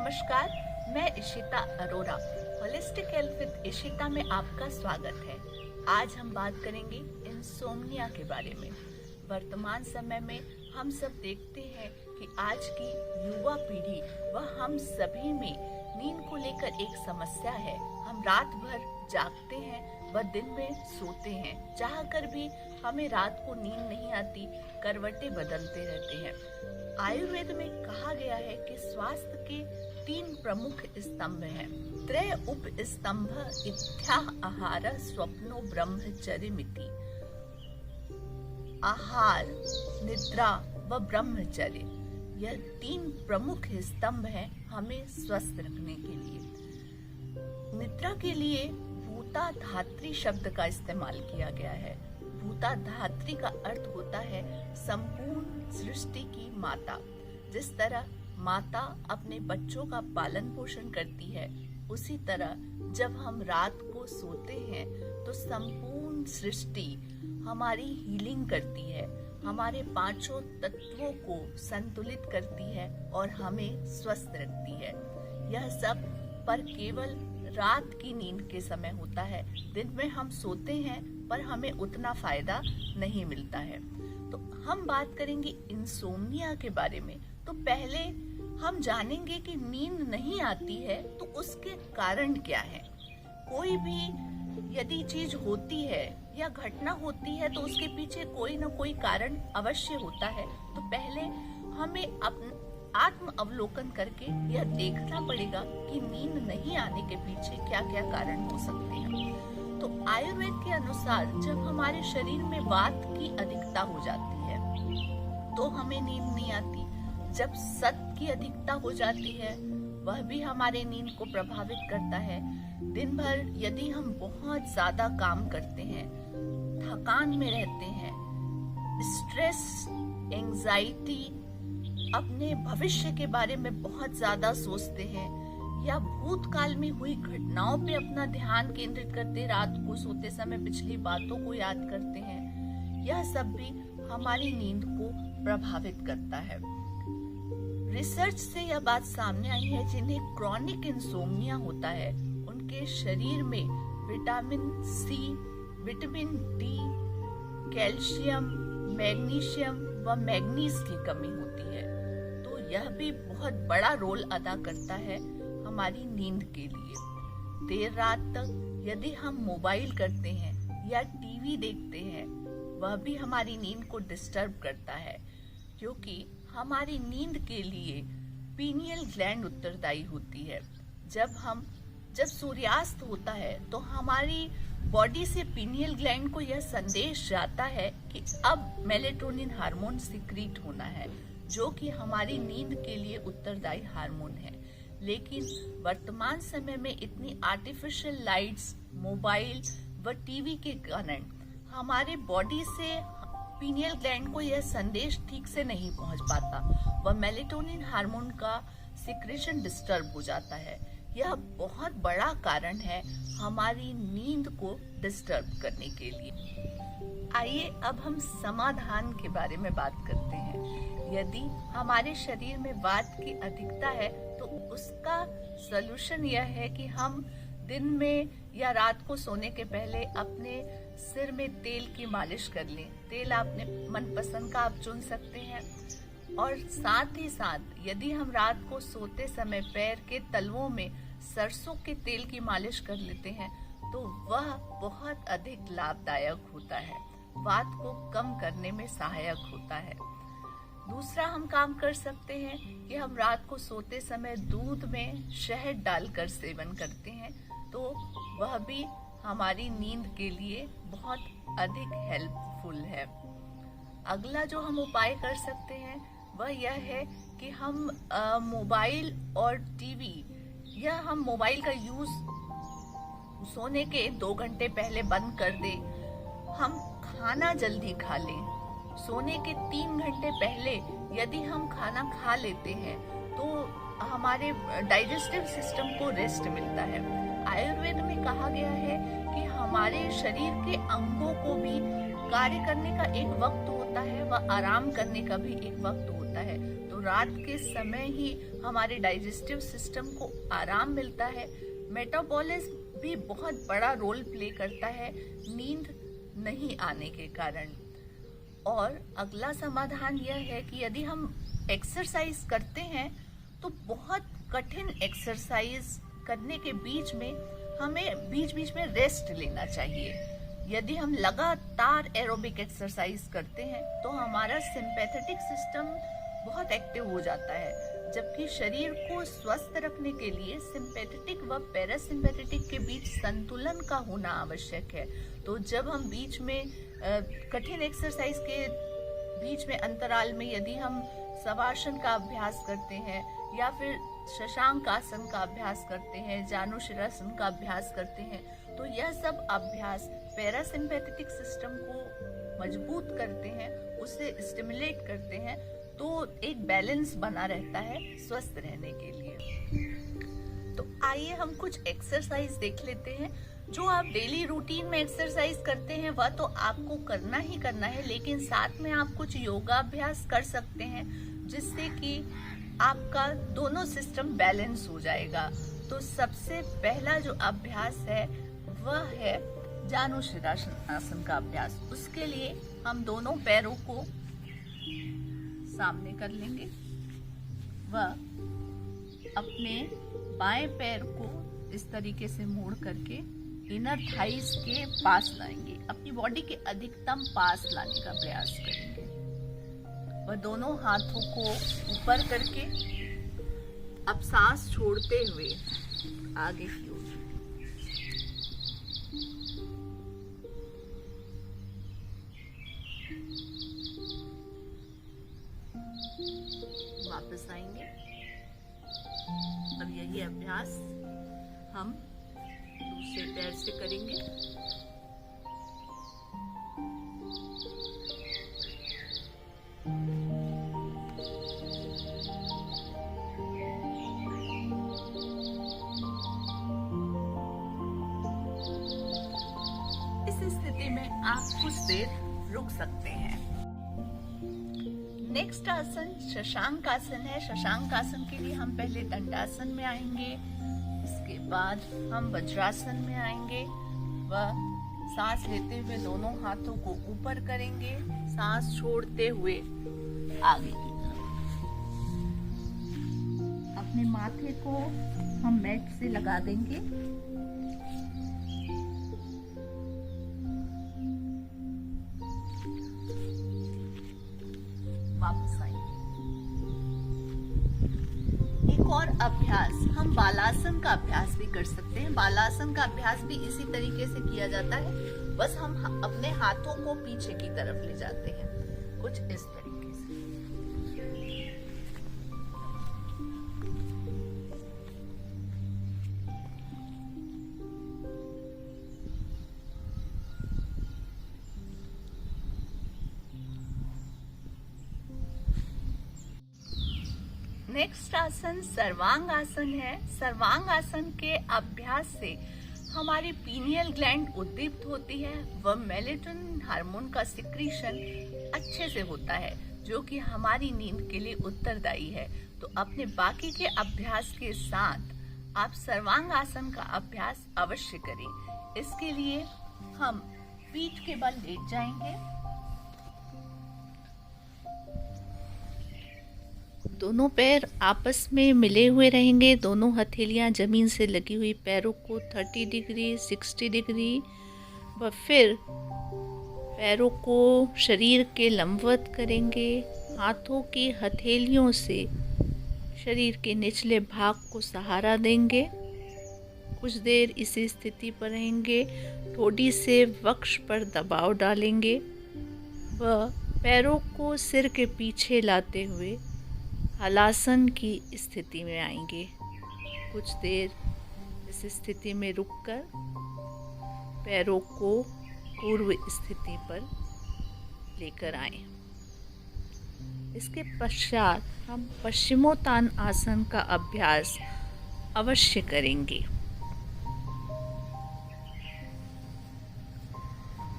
नमस्कार, मैं Ishita Arora. Holistic health with Ishita में आपका स्वागत है। आज हम बात करेंगे इंसोम्निया के बारे में। वर्तमान समय में हम सब देखते हैं कि आज की युवा पीढ़ी व हम सभी में नींद को लेकर एक समस्या है। हम रात भर जागते हैं व दिन में सोते हैं, चाहकर भी हमें रात को नींद नहीं आती, करवटें बदलते रहते हैं। आयुर्वेद में कहा गया है कि स्वास्थ्य के 3 प्रमुख स्तंभ हैं। त्रय उप स्तंभ इत्या आहार स्वप्नो ब्रह्मचर्यमिति। आहार, निद्रा व ब्रह्मचर्य, यह 3 प्रमुख स्तंभ हैं हमें स्वस्थ रखने के लिए। निद्रा के लिए भूता धात्री शब्द का इस्तेमाल किया गया है। भूता धात्री का अर्थ होता है संपूर्ण सृष्टि की माता। जिस तरह माता अपने बच्चों का पालन पोषण करती है, उसी तरह जब हम रात को सोते हैं तो संपूर्ण सृष्टि हमारी हीलिंग करती है, हमारे 5 तत्वों को संतुलित करती है और हमें स्वस्थ रखती है। यह सब पर केवल रात की नींद के समय होता है। दिन में हम सोते हैं पर हमें उतना फायदा नहीं मिलता है। तो हम बात करेंगे इंसोम्निया के बारे में। तो पहले हम जानेंगे कि नींद नहीं आती है तो उसके कारण क्या है। कोई भी यदि चीज होती है या घटना होती है तो उसके पीछे कोई ना कोई कारण अवश्य होता है। तो पहले हमें आत्म अवलोकन करके यह देखना पड़ेगा कि नींद नहीं आने के पीछे क्या क्या कारण हो सकते हैं। तो आयुर्वेद के अनुसार जब हमारे शरीर में वात की अधिकता हो जाती है तो हमें नींद नहीं आती। जब सत्त की अधिकता हो जाती है वह भी हमारे नींद को प्रभावित करता है। दिन भर यदि हम बहुत ज्यादा काम करते हैं, थकान में रहते हैं, स्ट्रेस, एंजाइटी, अपने भविष्य के बारे में बहुत ज्यादा सोचते हैं या भूतकाल में हुई घटनाओं पे अपना ध्यान केंद्रित करते, रात को सोते समय पिछली बातों को याद करते हैं, यह सब भी हमारी नींद को प्रभावित करता है। रिसर्च से यह बात सामने आई है जिन्हें क्रॉनिक इंसोम्निया होता है उनके शरीर में vitamin C, vitamin D, calcium, magnesium व मैग्नीज की कमी होती है। तो यह भी बहुत बड़ा रोल अदा करता है हमारी नींद के लिए। देर रात तक यदि हम मोबाइल करते हैं या टीवी देखते हैं, वह भी हमारी नींद को डिस्टर्ब करता है, क्योंकि हमारी नींद के लिए पीनियल ग्लैंड उत्तरदायी होती है। जब सूर्यास्त होता है तो हमारी बॉडी से पीनियल ग्लैंड को यह संदेश जाता है कि अब मेलेटोनिन हार्मोन सिक्रीट होना है, जो कि हमारी नींद के लिए उत्तरदायी हार्मोन है। लेकिन वर्तमान समय में इतनी आर्टिफिशियल लाइट्स, मोबाइल व टीवी के कारण हमारे बॉडी से पीनियल ग्लैंड को यह संदेश ठीक से नहीं पहुंच पाता व मेलेटोनिन हार्मोन का सिक्रेशन डिस्टर्ब हो जाता है। यह बहुत बड़ा कारण है हमारी नींद को डिस्टर्ब करने के लिए। आइए अब हम समाधान के बारे में बात करते हैं। यदि हमारे शरीर में वात की अधिकता है तो उसका सलूशन यह है कि हम दिन में या रात को सोने के पहले अपने सिर में तेल की मालिश कर लें। तेल आपने मनपसंद का आप चुन सकते हैं। और साथ ही साथ यदि हम रात को सोते समय पैर के तलवों में सरसों के तेल की मालिश कर लेते हैं तो वह बहुत अधिक लाभदायक होता है, वात को कम करने में सहायक होता है। दूसरा हम काम कर सकते हैं कि हम रात को सोते समय दूध में शहद डालकर सेवन करते हैं, तो वह भी हमारी नींद के लिए बहुत अधिक हेल्पफुल है। अगला जो हम उपाय कर सकते हैं वह यह है कि हम मोबाइल और टीवी या हम मोबाइल का यूज सोने के 2 घंटे पहले बंद कर दें। हम खाना जल्दी खा लें। सोने के 3 घंटे पहले यदि हम खाना खा लेते हैं तो हमारे डाइजेस्टिव सिस्टम को रेस्ट मिलता है। आयुर्वेद में कहा गया है कि हमारे शरीर के अंगों को भी कार्य करने का एक वक्त होता है व आराम करने का भी एक वक्त होता है। जाता है, तो रात के समय ही हमारे डाइजेस्टिव सिस्टम को आराम मिलता है। मेटाबॉलिज्म भी बहुत बड़ा रोल प्ले करता है नींद नहीं आने के कारण। और अगला समाधान यह है कि यदि हम एक्सरसाइज करते हैं तो बहुत कठिन एक्सरसाइज करने के बीच में हमें बीच बीच में रेस्ट लेना चाहिए। यदि हम लगातार एरोबिक एक्सरसाइज करते हैं तो हमारा सिंपैथेटिक सिस्टम बहुत एक्टिव हो जाता है, जबकि शरीर को स्वस्थ रखने के लिए सिंपैथेटिक व पैरासिम्पैथेटिक के बीच संतुलन का होना आवश्यक है। तो जब हम बीच में कठिन एक्सरसाइज के बीच में अंतराल में यदि हम शवासन का अभ्यास करते हैं या फिर शशांक आसन का अभ्यास करते हैं, जानुशिरासन का अभ्यास करते हैं, तो यह सब अभ्यास पैरासिम्पैथेटिक सिस्टम को मजबूत करते हैं, उसे स्टिमुलेट करते हैं, तो एक बैलेंस बना रहता है स्वस्थ रहने के लिए। तो आइए हम कुछ एक्सरसाइज देख लेते हैं। जो आप डेली रूटीन में एक्सरसाइज करते हैं वह तो आपको करना ही करना है, लेकिन साथ में आप कुछ योगाभ्यास कर सकते हैं जिससे कि आपका दोनों सिस्टम बैलेंस हो जाएगा। तो सबसे पहला जो अभ्यास है वह है जानुशिरासन आसन का अभ्यास। उसके लिए हम दोनों पैरों को सामने कर लेंगे व अपने बाएं पैर को इस तरीके से मोड़ करके इनर थाइस के पास लाएंगे, अपनी बॉडी के अधिकतम पास लाने का प्रयास करेंगे। वह दोनों हाथों को ऊपर करके अब सांस छोड़ते हुए आगे की ओर वापस आएंगे। अब यही अभ्यास हम दूसरे पैर से करेंगे। इस स्थिति में आप कुछ देर रुक सकते हैं। नेक्स्ट आसन शशांक आसन है। शशांक आसन के लिए हम पहले दंडासन में आएंगे, इसके बाद हम वज्रासन में आएंगे व सांस लेते हुए दोनों हाथों को ऊपर करेंगे, सांस छोड़ते हुए आगे की तरफ। अपने माथे को हम मैट से लगा देंगे। वापस आएंगे। एक और अभ्यास हम बालासन का अभ्यास भी कर सकते हैं। बालासन का अभ्यास भी इसी तरीके से किया जाता है, बस हम अपने हाथों को पीछे की तरफ ले जाते हैं, कुछ इस तरीके से। नेक्स्ट आसन सर्वांग आसन है। सर्वांग आसन के अभ्यास से हमारी पीनियल ग्लैंड उद्दीप्त होती है व मेलेटोनिन हार्मोन का सिक्रीशन अच्छे से होता है, जो कि हमारी नींद के लिए उत्तरदायी है। तो अपने बाकी के अभ्यास के साथ आप सर्वांग आसन का अभ्यास अवश्य करें। इसके लिए हम पीठ के बल लेट जाएंगे, दोनों पैर आपस में मिले हुए रहेंगे, दोनों हथेलियां जमीन से लगी हुई पैरों को 30 डिग्री 60 डिग्री व फिर पैरों को शरीर के लंबवत करेंगे। हाथों की हथेलियों से शरीर के निचले भाग को सहारा देंगे। कुछ देर इसी स्थिति पर रहेंगे। ठोड़ी से वक्ष पर दबाव डालेंगे व पैरों को सिर के पीछे लाते हुए हलासन की स्थिति में आएंगे। कुछ देर इस स्थिति में रुककर पैरों को पूर्व स्थिति पर लेकर आएं। इसके पश्चात हम पश्चिमोत्तान आसन का अभ्यास अवश्य करेंगे।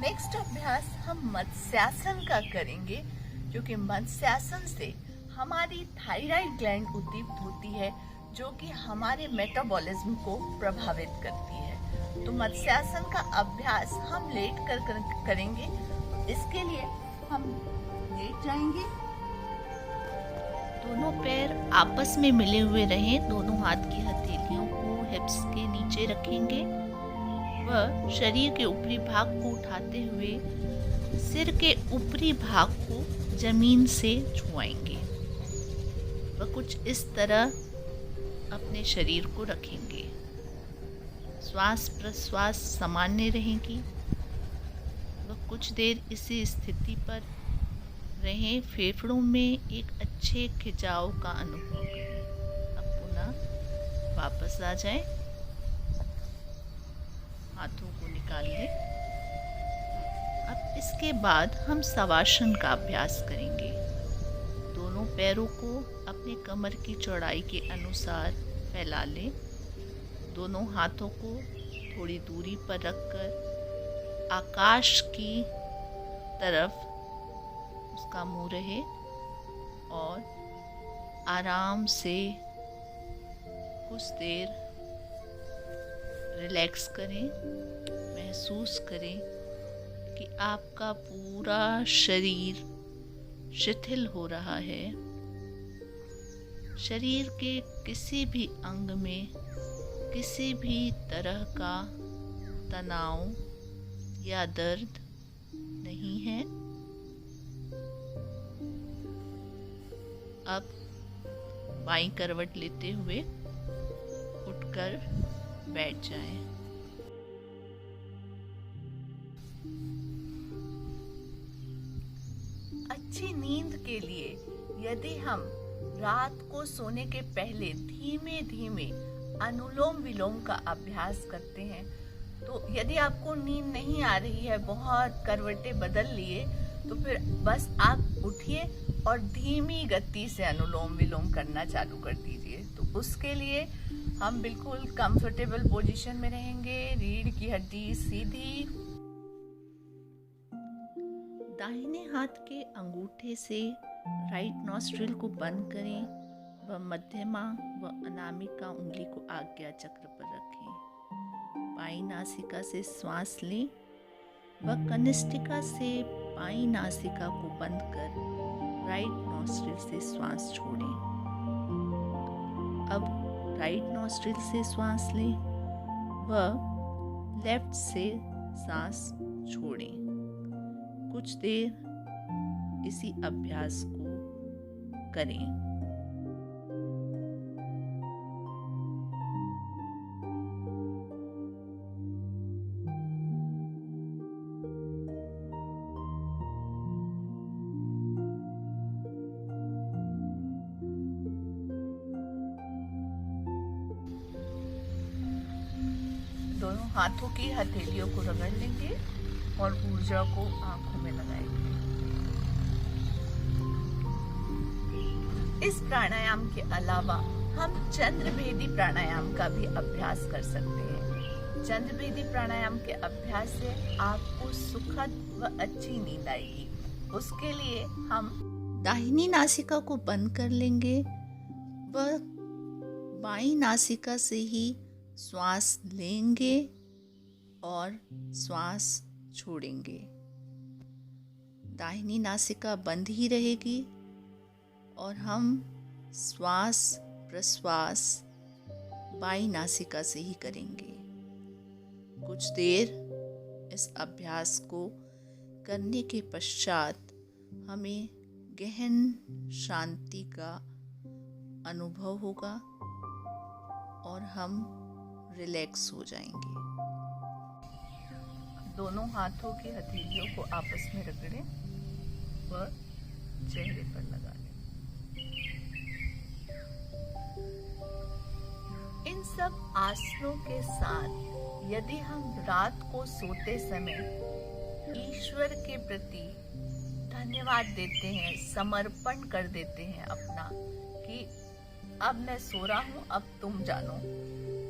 नेक्स्ट अभ्यास हम मत्स्यासन का करेंगे, जो कि मत्स्यासन से हमारी थायराइड ग्लैंड उद्दीप्त होती है, जो कि हमारे मेटाबॉलिज्म को प्रभावित करती है। तो मत्स्यासन का अभ्यास हम लेट कर करेंगे। इसके लिए हम लेट जाएंगे, दोनों पैर आपस में मिले हुए रहें, दोनों हाथ की हथेलियों को हिप्स के नीचे रखेंगे व शरीर के ऊपरी भाग को उठाते हुए सिर के ऊपरी भाग को जमीन से छुआएंगे व कुछ इस तरह अपने शरीर को रखेंगे। श्वास प्रश्वास सामान्य रहेगी व कुछ देर इसी स्थिति पर रहें। फेफड़ों में एक अच्छे खिंचाव का अनुभव करें। अब पुनः वापस आ जाएं, हाथों को निकाल लें। अब इसके बाद हम शवासन का अभ्यास करेंगे। दोनों पैरों को अपने कमर की चौड़ाई के अनुसार फैला लें। दोनों हाथों को थोड़ी दूरी पर रखकर आकाश की तरफ उसका मुंह रहे और आराम से कुछ देर रिलैक्स करें। महसूस करें कि आपका पूरा शरीर शिथिल हो रहा है। शरीर के किसी भी अंग में किसी भी तरह का तनाव या दर्द नहीं है। अब बाईं करवट लेते हुए उठकर बैठ जाएं। अच्छी नींद के लिए यदि हम रात को सोने के पहले धीमे धीमे अनुलोम विलोम का अभ्यास करते हैं, तो यदि आपको नींद नहीं आ रही है, बहुत करवटें बदल लिए, तो फिर बस आप उठिए और धीमी गति से अनुलोम विलोम करना चालू कर दीजिए। तो उसके लिए हम बिल्कुल कंफर्टेबल पोजीशन में रहेंगे। रीढ़ की हड्डी सीधी। दाहिने हाथ के अंगूठे से राइट नॉस्ट्रिल को बंद करें व मध्यमा व अनामिका उंगली को आज्ञा चक्र पर रखें। बाईं नासिका से श्वास लें व कनिष्ठिका से बाईं नासिका को बंद कर राइट नॉस्ट्रिल से श्वास छोड़ें। अब राइट नॉस्ट्रिल से श्वास लें व लेफ्ट से सांस छोड़ें। कुछ देर इसी अभ्यास को करें। दोनों हाथों की हथेलियों को रगड़ लेंगे और ऊर्जा को आंखों में लगाएंगे। इस प्राणायाम के अलावा हम चंद्रभेदी प्राणायाम का भी अभ्यास कर सकते हैं। चंद्रभेदी प्राणायाम के अभ्यास से आपको सुखद व अच्छी नींद आएगी। उसके लिए हम दाहिनी नासिका को बंद कर लेंगे व बाईं नासिका से ही श्वास लेंगे और श्वास छोड़ेंगे। दाहिनी नासिका बंद ही रहेगी और हम श्वास प्रश्वास बाईं नासिका से ही करेंगे। कुछ देर इस अभ्यास को करने के पश्चात हमें गहन शांति का अनुभव होगा और हम रिलैक्स हो जाएंगे। दोनों हाथों की हथेलियों को आपस में रगड़ें व चेहरे पर लगा लें। इन सब आसनों के साथ यदि हम रात को सोते समय ईश्वर के प्रति धन्यवाद देते हैं, समर्पण कर देते हैं अपना, कि अब मैं सो रहा हूँ, अब तुम जानो,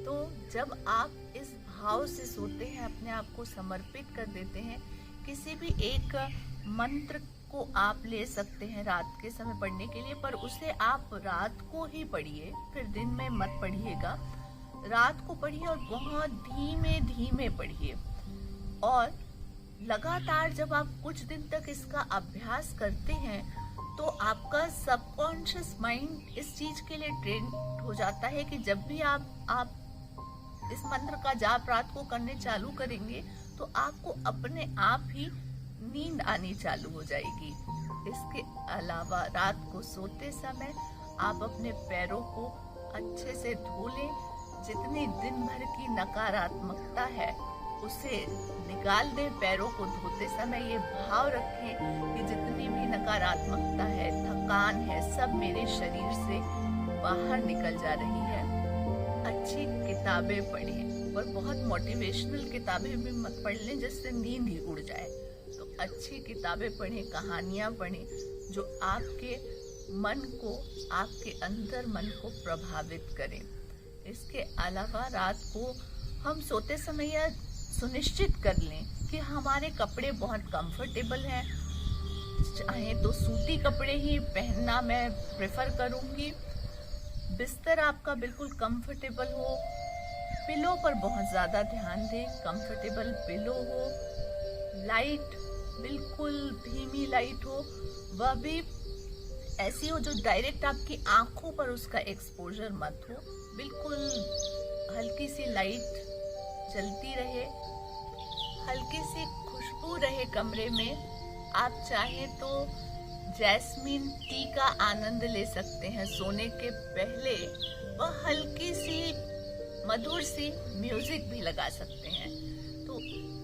तो जब आप इस भाव से सोते हैं, अपने आप को समर्पित कर देते हैं, किसी भी एक मंत्र को आप ले सकते हैं रात के समय पढ़ने के लिए, पर उसे आप रात को ही पढ़िए, फिर दिन में मत पढ़िएगा। रात को पढ़िए और बहुत धीमे धीमे पढ़िए। और लगातार जब आप कुछ दिन तक इसका अभ्यास करते हैं तो आपका सबकॉन्शियस माइंड इस चीज के लिए ट्रेन हो जाता है कि जब भी आप इस मंत्र का जाप रात को करने चालू करेंगे तो आपको अपने आप ही नींद आनी चालू हो जाएगी। इसके अलावा रात को सोते समय आप अपने पैरों को अच्छे से धो लें। जितनी दिन भर की नकारात्मकता है उसे निकाल दें। पैरों को धोते समय ये भाव रखें कि जितनी भी नकारात्मकता है, थकान है, सब मेरे शरीर से बाहर निकल जा रही है। अच्छी किताबें पढ़ें, और बहुत मोटिवेशनल किताबें भी मत पढ़ लें जिससे नींद ही उड़ जाए। तो अच्छी किताबें पढ़ें, कहानियां पढ़ें जो आपके मन को, आपके अंदर मन को प्रभावित करें। इसके अलावा रात को हम सोते समय यह सुनिश्चित कर लें कि हमारे कपड़े बहुत कंफर्टेबल हैं। चाहे तो सूती कपड़े ही पहनना मैं प्रेफर करूंगी। बिस्तर आपका बिल्कुल कंफर्टेबल हो। पिलो पर बहुत ज़्यादा ध्यान दें, कंफर्टेबल पिलो हो। लाइट बिल्कुल धीमी लाइट हो, वह भी ऐसी हो जो डायरेक्ट आपकी आंखों पर उसका एक्सपोजर मत हो। बिल्कुल हल्की सी लाइट जलती रहे, हल्की सी खुशबू रहे कमरे में। आप चाहें तो जैस्मिन टी का आनंद ले सकते हैं सोने के पहले, वह हल्की सी मधुर सी म्यूजिक भी लगा सकते हैं। तो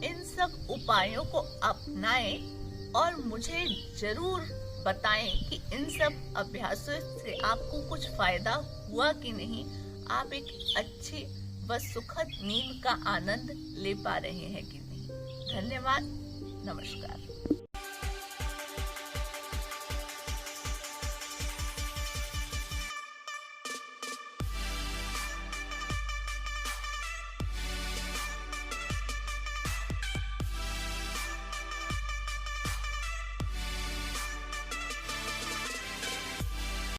इन सब उपायों को अपनाएं और मुझे जरूर बताएं कि इन सब अभ्यासों से आपको कुछ फायदा हुआ कि नहीं, आप एक अच्छी व सुखद नींद का आनंद ले पा रहे हैं कि नहीं। धन्यवाद, नमस्कार।